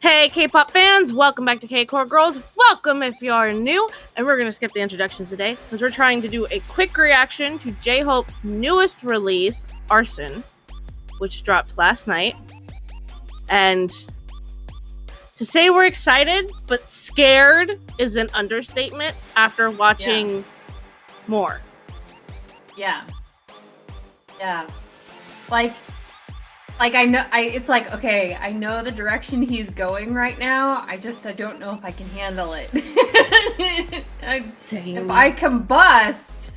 Hey K-pop fans, welcome back to K-Cordgirls. Welcome if you are new, and we're going to skip the introductions today because we're trying to do a quick reaction to J-Hope's newest release, Arson, which dropped last night. And to say we're excited but scared is an understatement after watching more. Yeah. Like I know it's like, okay, I know the direction he's going right now. I don't know if I can handle it. If I combust,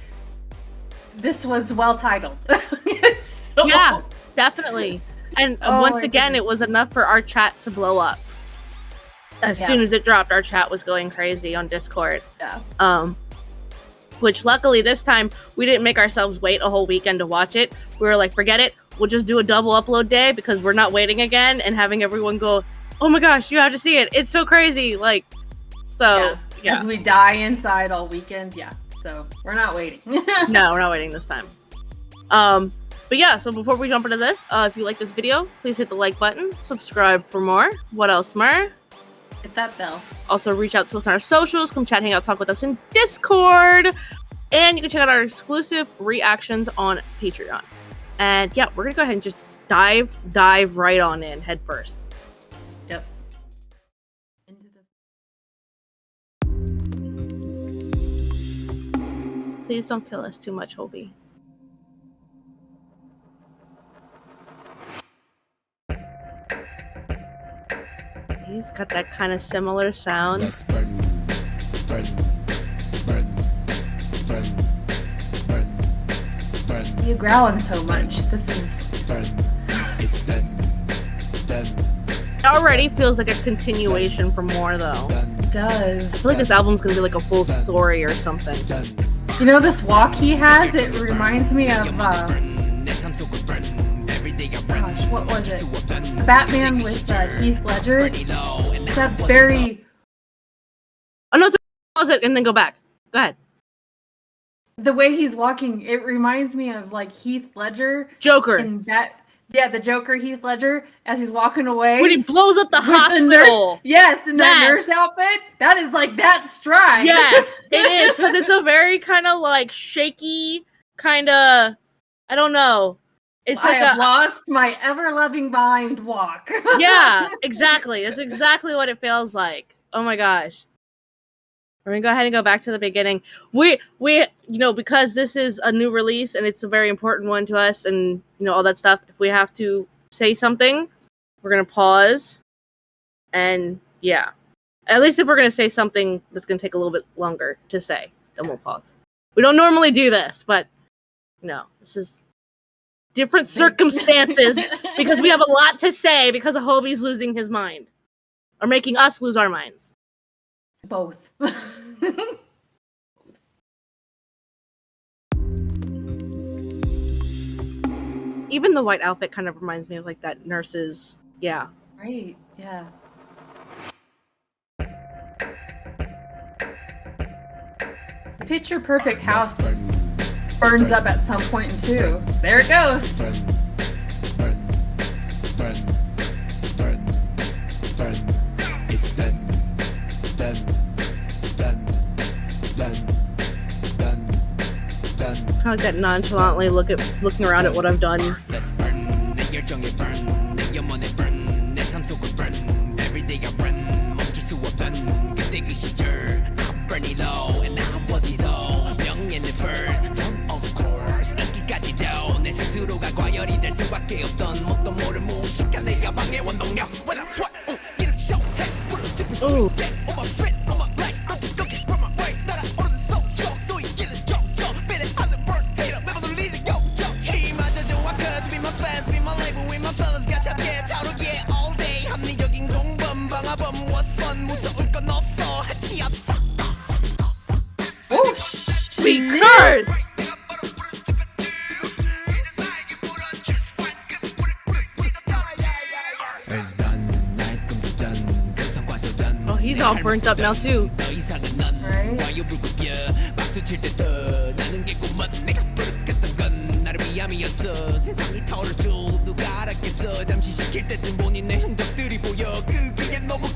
this was well titled. So, yeah, definitely. And once again, it was enough for our chat to blow up. As soon as it dropped, our chat was going crazy on Discord. Yeah. Which luckily this time we didn't make ourselves wait a whole weekend to watch it. We were like, forget it. We'll just do a double upload day because we're not waiting again and having everyone go, oh my gosh, you have to see it. It's so crazy. Like, so yeah. As we die inside all weekend. Yeah. So we're not waiting. No, we're not waiting this time. But yeah, so before we jump into this, if you like this video, please hit the like button, subscribe for more. What else, Mer? Hit that bell. Also, reach out to us on our socials. Come chat, hang out, talk with us in Discord. And you can check out our exclusive reactions on Patreon. And yeah, we're going to go ahead and just dive right on in head first. Yep. Please don't kill us too much, Hobie. He's got that kind of similar sound. You growling so much. This is... It already feels like a continuation from more, though. It does. I feel like this album's gonna be like a full story or something. You know, this walk he has, it reminds me of, gosh, what was it? Batman with Heath Ledger. It's that very... Oh no, pause it and then go back. Go ahead. The way he's walking, it reminds me of like Heath Ledger. Joker. The Joker Heath Ledger as he's walking away. When he blows up the hospital. That nurse outfit. That is like that stride. Yeah, it is. Because it's a very kind of like shaky, kind of, I don't know. It's like I have lost my ever-loving mind walk. Yeah, exactly. That's exactly what it feels like. Oh my gosh. We're gonna go ahead and go back to the beginning. We because this is a new release and it's a very important one to us and all that stuff. If we have to say something, we're gonna pause. And yeah. At least if we're gonna say something that's gonna take a little bit longer to say, then we'll pause. We don't normally do this, but this is different circumstances because we have a lot to say because of Hobie's losing his mind. Or making us lose our minds. Both. Even the white outfit kind of reminds me of like that nurse's, yeah. Right, yeah. Picture perfect house burns up at some point too. There it goes. Kind of like that nonchalantly looking around at what I've done. Ooh. Cursed! Oh, he's all burnt up now too. Right? 세상이 털어줘 누가 알았겠어 잠시 시킬 때쯤 본인의 흔적들이 보여 그 귀에 너무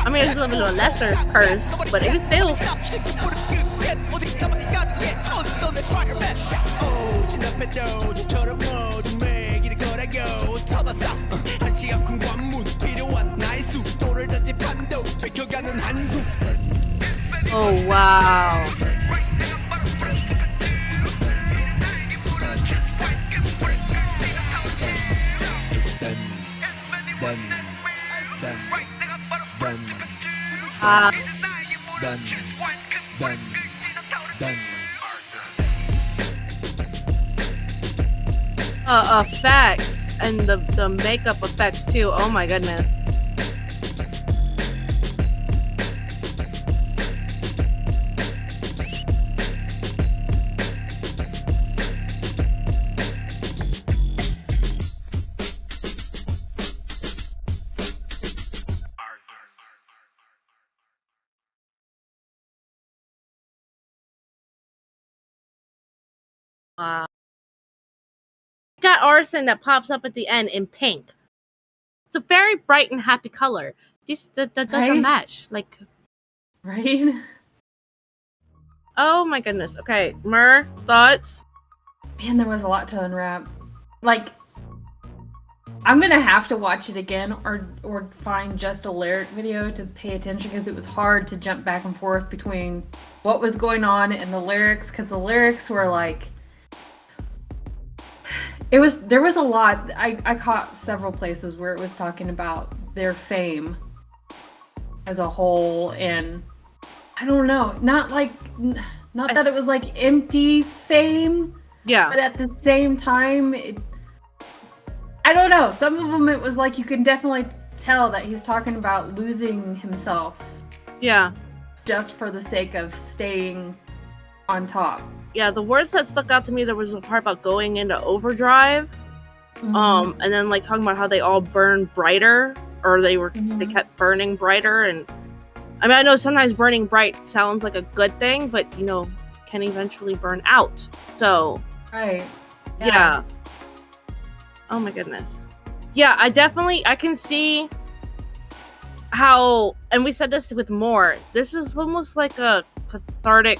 I mean, it's a little bit of a lesser curse, but it was still. Oh, wow. Effects and the makeup effects too. Oh my goodness. Wow. Got Arson that pops up at the end in pink. It's a very bright and happy color. Just the match, like, right? Oh my goodness. Okay, Mer, thoughts? Man, there was a lot to unwrap. Like, I'm gonna have to watch it again or find just a lyric video to pay attention, because it was hard to jump back and forth between what was going on and the lyrics, because the lyrics were like, there was a lot. I caught several places where it was talking about their fame as a whole, and I don't know, not that it was like empty fame, yeah, but at the same time, I don't know. Some of them, it was like you can definitely tell that he's talking about losing himself. Yeah. Just for the sake of staying on top. Yeah, the words that stuck out to me, there was a part about going into overdrive. And then like talking about how they all burn brighter, or they kept burning brighter. And I mean, I know sometimes burning bright sounds like a good thing, but you know, can eventually burn out. So, right. Yeah. Oh my goodness. Yeah, I can see how, and we said this with more, this is almost like a cathartic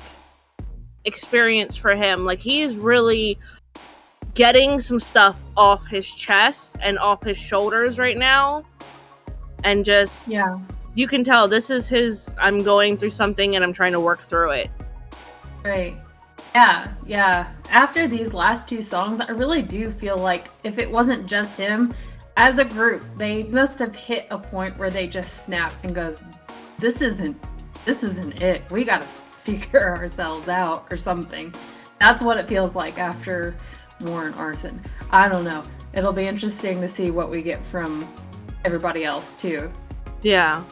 experience for him. Like, he's really getting some stuff off his chest and off his shoulders right now. And just, yeah, you can tell this is his, I'm going through something and I'm trying to work through it. Right. Yeah. After these last two songs, I really do feel like if it wasn't just him, as a group, they must have hit a point where they just snap and goes, this isn't it. We gotta figure ourselves out or something. That's what it feels like after More and Arson. I don't know. It'll be interesting to see what we get from everybody else too. Yeah.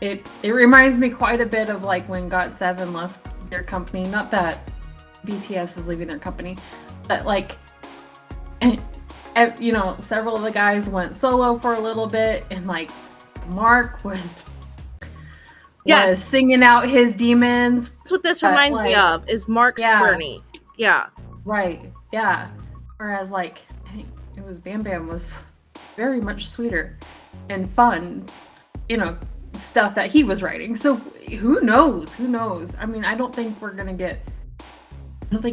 It reminds me quite a bit of like when GOT7 left their company. Not that BTS is leaving their company, but like, you know, several of the guys went solo for a little bit, and like Mark was singing out his demons. That's what this reminds me of, is Mark's journey. Yeah. Right. Yeah. Whereas like, I think it was Bam Bam was very much sweeter and fun, you know, stuff that he was writing. So who knows? I mean, I don't think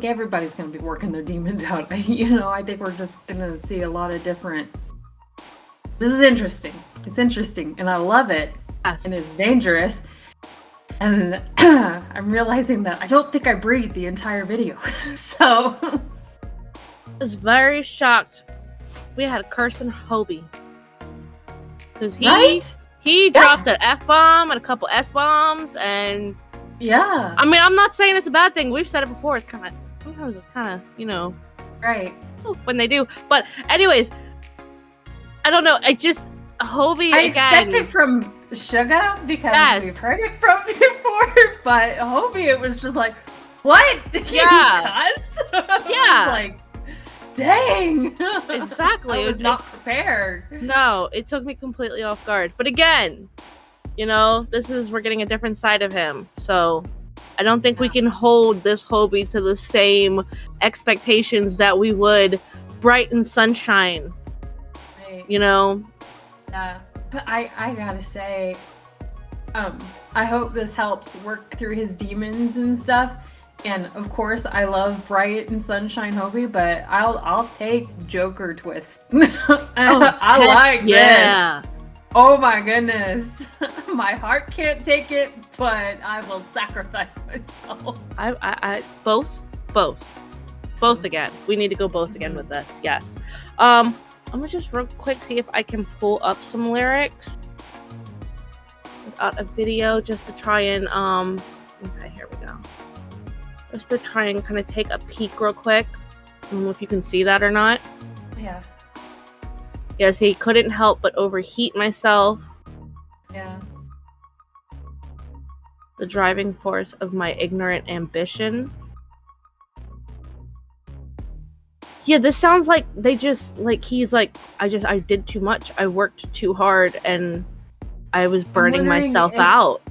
everybody's going to be working their demons out. You know, I think we're just going to see a lot of different. This is interesting. It's interesting, and I love it. Yes. And it's dangerous. And I'm realizing that I don't think I breathed the entire video. So I was very shocked. We had a curse in Hobie. Because he dropped an F-bomb and a couple S-bombs, and yeah. I mean, I'm not saying it's a bad thing. We've said it before. It's kind of, sometimes it's kind of, you know. Right. When they do. But anyways, I don't know. Hobie I again. expect it from Suga because we've heard it from before. But Hobie, it was just like, what? Yeah. Yeah. Like, dang. Exactly. I was not prepared. No, it took me completely off guard. But again, you know, we're getting a different side of him. So I don't think we can hold this Hobie to the same expectations that we would Bright and Sunshine. you know? Yeah, but I gotta say, I hope this helps work through his demons and stuff. And of course, I love Bright and Sunshine Hobie, but I'll take Joker Twist. I like yeah. this. Oh my goodness, my heart can't take it, but I will sacrifice myself. I both again. We need to go both again with this. Yes. I'm gonna just real quick see if I can pull up some lyrics without a video, just to try and okay, here we go. Just to try and kind of take a peek real quick. I don't know if you can see that or not. Yeah. Yes, he couldn't help but overheat myself. Yeah. The driving force of my ignorant ambition. Yeah, this sounds like they just, like, he's like, I did too much. I worked too hard and I was burning myself out.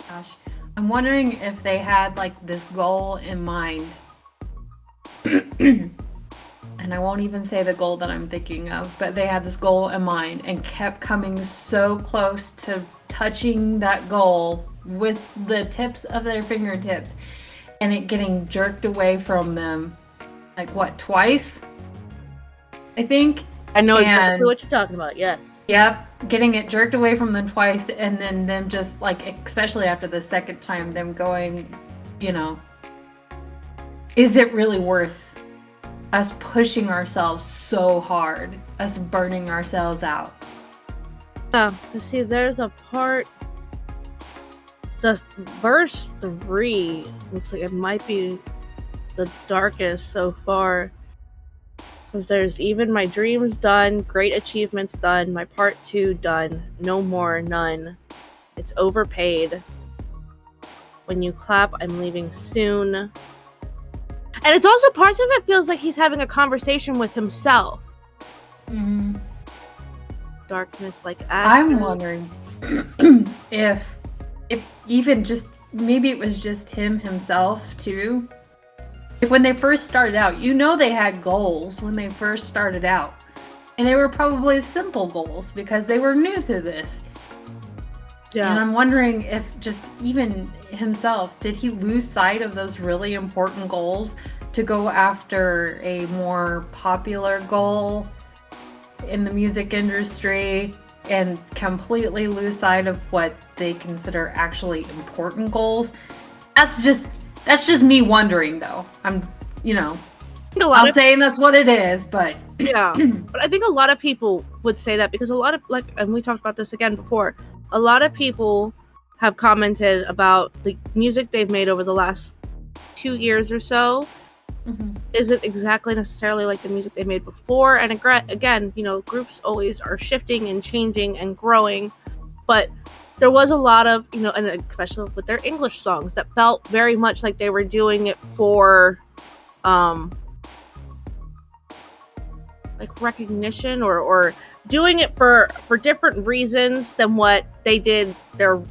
Gosh. I'm wondering if they had, like, this goal in mind. And I won't even say the goal that I'm thinking of, but they had this goal in mind and kept coming so close to touching that goal with the tips of their fingertips and it getting jerked away from them, like, what, twice? I think. I know exactly what you're talking about, yes. Yep, getting it jerked away from them twice, and then them just, like, especially after the second time, them going, you know, is it really worth us pushing ourselves so hard, us burning ourselves out? See, there's a part, the verse 3 looks like it might be the darkest so far, because there's even my dreams done, great achievements done, my part 2 done, no more, none, it's overpaid, when you clap I'm leaving soon. And it's also, parts of it feels like he's having a conversation with himself. Mm-hmm. Darkness like I'm wondering if even just, maybe it was just himself too. If when they first started out, you know, they had goals when they first started out. And they were probably simple goals because they were new to this. Yeah. And I'm wondering if just even himself, did he lose sight of those really important goals to go after a more popular goal in the music industry and completely lose sight of what they consider actually important goals? That's just me wondering, though. I'm saying that's what it is, but yeah. But I think a lot of people would say that because a lot of, like, and we talked about this again before, a lot of people have commented about the music they've made over the last 2 years or so isn't exactly necessarily like the music they made before. And again, you know, groups always are shifting and changing and growing, but there was a lot of, you know, and especially with their English songs, that felt very much like they were doing it for like recognition or doing it for different reasons than what they did their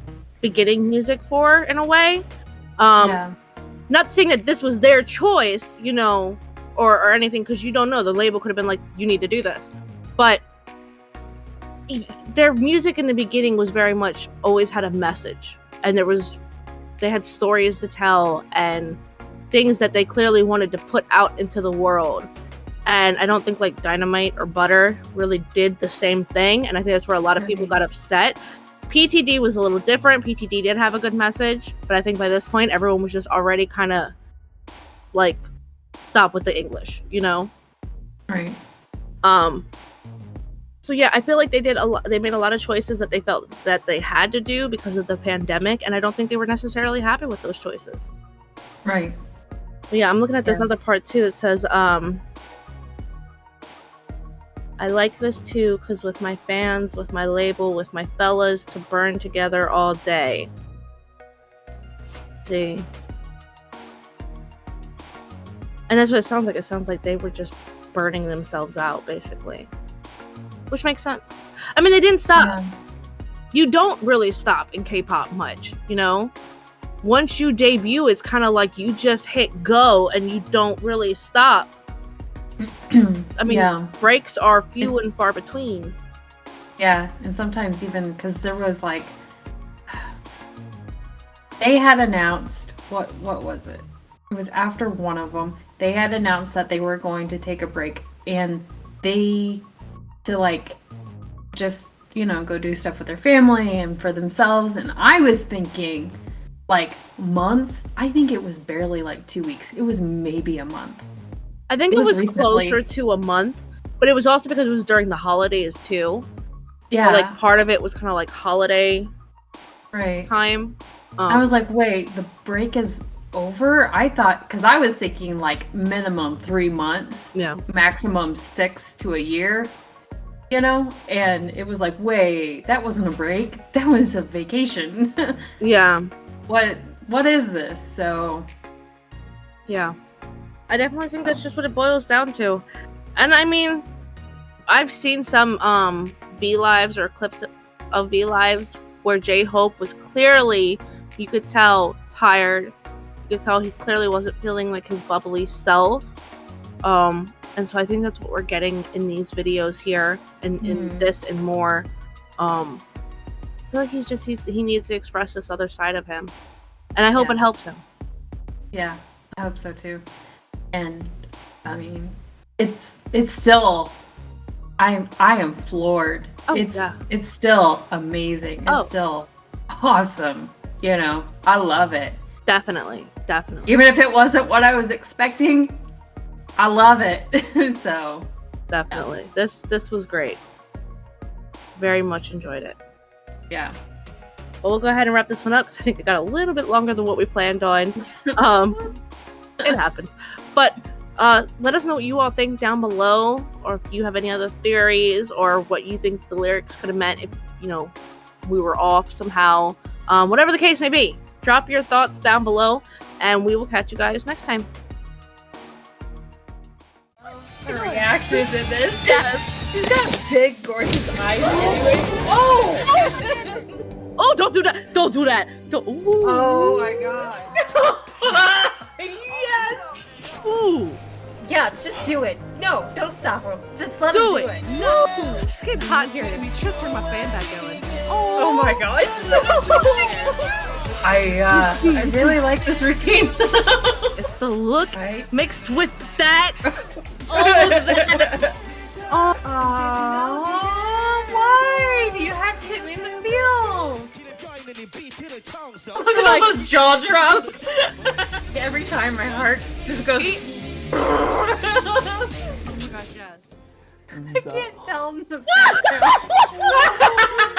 beginning music for, in a way. Not saying that this was their choice, you know, or anything, because you don't know, the label could have been like, you need to do this, but their music in the beginning was very much always had a message, and they had stories to tell and things that they clearly wanted to put out into the world. And I don't think like Dynamite or Butter really did the same thing, and I think that's where a lot of people got upset. PTD was a little different. PTD did have a good message, but I think by this point everyone was just already kind of like, stop with the English, you know? Right. So yeah, I feel like they made a lot of choices that they felt that they had to do because of the pandemic, and I don't think they were necessarily happy with those choices. Right. But yeah, I'm looking at this other part too that says, I like this too, because with my fans, with my label, with my fellas, to burn together all day. See? And that's what it sounds like. It sounds like they were just burning themselves out, basically. Which makes sense. I mean, they didn't stop. Yeah. You don't really stop in K-pop much, you know? Once you debut, it's kind of like you just hit go and you don't really stop I mean, Yeah. breaks are few It's- and far between. Yeah, and sometimes even because there was like they had announced what was it? It was after one of them. They had announced that they were going to take a break and they to like just go do stuff with their family and for themselves. And I was thinking like months. I think it was barely like 2 weeks. It was maybe a month. I think it was recently. closer to a month, but it was also because it was during the holidays too. Yeah, So, like part of it was kind of like holiday right. time. I was like, wait, the break is over? I thought, because I was thinking like minimum 3 months, yeah, maximum 6 to a year, and it was like, wait, that wasn't a break, that was a vacation. yeah, What is this? So yeah. I definitely think that's just what it boils down to. And I mean, I've seen some V lives or clips of V lives where J-Hope was clearly, you could tell, tired. You could tell he clearly wasn't feeling like his bubbly self. And so I think that's what we're getting in these videos here, and in this and more. I feel like he needs to express this other side of him, and I hope it helps him. yeah, I hope so too. And I mean, it's still, I am floored. It's still amazing. It's still awesome. I love it. Definitely. Even if it wasn't what I was expecting, I love it. So definitely, this was great. Very much enjoyed it. Yeah. Well, we'll go ahead and wrap this one up because I think it got a little bit longer than what we planned on. It happens. But let us know what you all think down below, or if you have any other theories, or what you think the lyrics could have meant if we were off somehow. Whatever the case may be, drop your thoughts down below, and we will catch you guys next time. The reactions in this. Yes. She's got big, gorgeous eyes anyway. Oh! Oh, don't do that! Don't do that! Don't. Ooh. Oh my god. Yes! Ooh. Yeah, just do it. No, don't stop her. Just let Do her do it. it. No! It's getting hot here. It's just turn my fan back going. Oh my gosh. I really like this routine. It's the look Right? mixed with that. Oh, that. Oh. Aww, why? You have to hit me in the feels. Look at all those jaw drops. Every time my heart just goes. Oh my gosh, yes. I can't tell in the background.